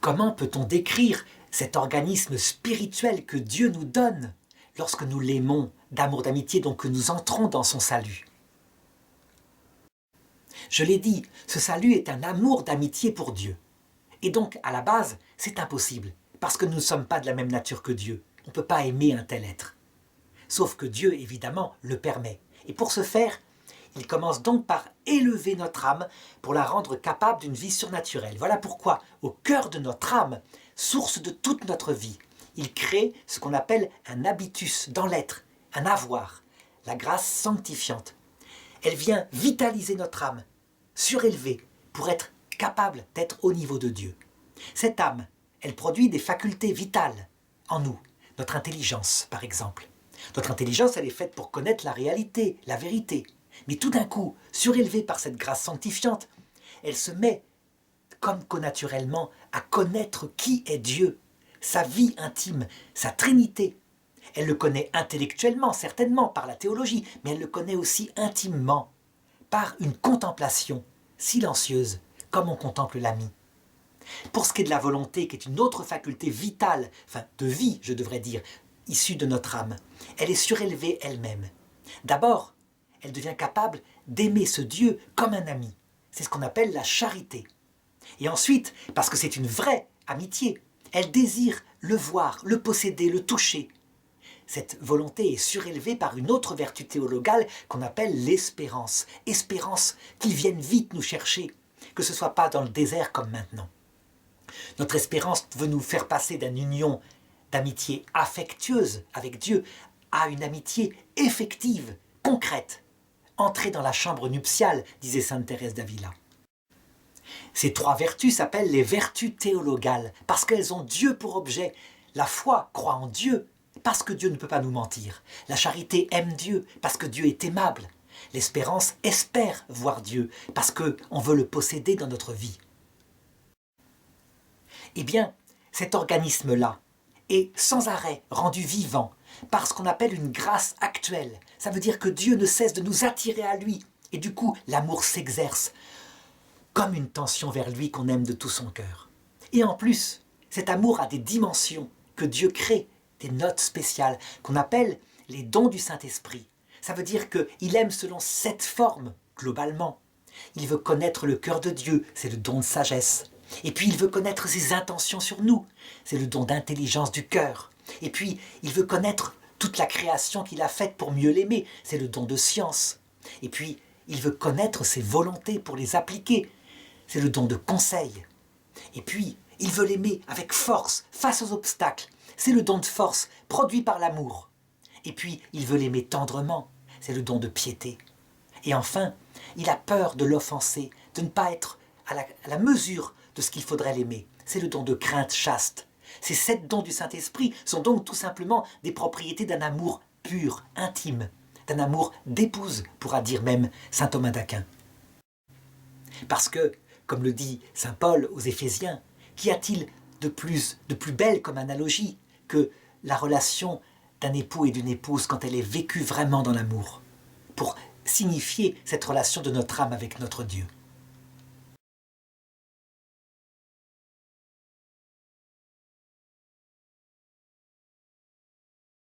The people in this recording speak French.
Comment peut-on décrire cet organisme spirituel que Dieu nous donne lorsque nous l'aimons d'amour, d'amitié, donc que nous entrons dans son salut? Je l'ai dit, ce salut est un amour d'amitié pour Dieu. Et donc, à la base, c'est impossible, parce que nous ne sommes pas de la même nature que Dieu. On ne peut pas aimer un tel être. Sauf que Dieu, évidemment, le permet. Et pour ce faire, il commence donc par élever notre âme pour la rendre capable d'une vie surnaturelle. Voilà pourquoi, au cœur de notre âme, source de toute notre vie, il crée ce qu'on appelle un habitus dans l'être, un avoir, la grâce sanctifiante. Elle vient vitaliser notre âme, surélever, pour être capable d'être au niveau de Dieu. Cette âme, elle produit des facultés vitales en nous, notre intelligence par exemple. Notre intelligence, elle est faite pour connaître la réalité, la vérité. Mais tout d'un coup, surélevée par cette grâce sanctifiante, elle se met, comme connaturellement, à connaître qui est Dieu, sa vie intime, sa Trinité. Elle le connaît intellectuellement, certainement, par la théologie, mais elle le connaît aussi intimement, par une contemplation silencieuse, comme on contemple l'ami. Pour ce qui est de la volonté, qui est une autre faculté vitale, enfin de vie, je devrais dire, issue de notre âme, elle est surélevée elle-même. D'abord, elle devient capable d'aimer ce Dieu comme un ami. C'est ce qu'on appelle la charité. Et ensuite, parce que c'est une vraie amitié, elle désire le voir, le posséder, le toucher. Cette volonté est surélevée par une autre vertu théologale qu'on appelle l'espérance. Espérance qu'il vienne vite nous chercher, que ce ne soit pas dans le désert comme maintenant. Notre espérance veut nous faire passer d'une union d'amitié affectueuse avec Dieu à une amitié effective, concrète. Entrer dans la chambre nuptiale, disait sainte Thérèse d'Avila. Ces trois vertus s'appellent les vertus théologales, parce qu'elles ont Dieu pour objet. La foi croit en Dieu, parce que Dieu ne peut pas nous mentir. La charité aime Dieu, parce que Dieu est aimable. L'espérance espère voir Dieu, parce qu'on veut le posséder dans notre vie. Eh bien, cet organisme-là est sans arrêt rendu vivant par ce qu'on appelle une grâce actuelle. Ça veut dire que Dieu ne cesse de nous attirer à lui. Et du coup, l'amour s'exerce comme une tension vers lui qu'on aime de tout son cœur. Et en plus, cet amour a des dimensions que Dieu crée, des notes spéciales, qu'on appelle les dons du Saint-Esprit. Ça veut dire qu'il aime selon cette forme, globalement. Il veut connaître le cœur de Dieu, c'est le don de sagesse. Et puis il veut connaître ses intentions sur nous, c'est le don d'intelligence du cœur. Et puis il veut connaître toute la création qu'il a faite pour mieux l'aimer, c'est le don de science. Et puis il veut connaître ses volontés pour les appliquer, c'est le don de conseil. Et puis il veut l'aimer avec force, face aux obstacles, c'est le don de force produit par l'amour. Et puis il veut l'aimer tendrement, c'est le don de piété. Et enfin, il a peur de l'offenser, de ne pas être à la mesure de ce qu'il faudrait l'aimer. C'est le don de crainte chaste. Ces 7 dons du Saint-Esprit sont donc tout simplement des propriétés d'un amour pur, intime, d'un amour d'épouse, pourra dire même saint Thomas d'Aquin. Parce que, comme le dit saint Paul aux Éphésiens, qu'y a-t-il de plus belle comme analogie que la relation d'un époux et d'une épouse quand elle est vécue vraiment dans l'amour, pour signifier cette relation de notre âme avec notre Dieu.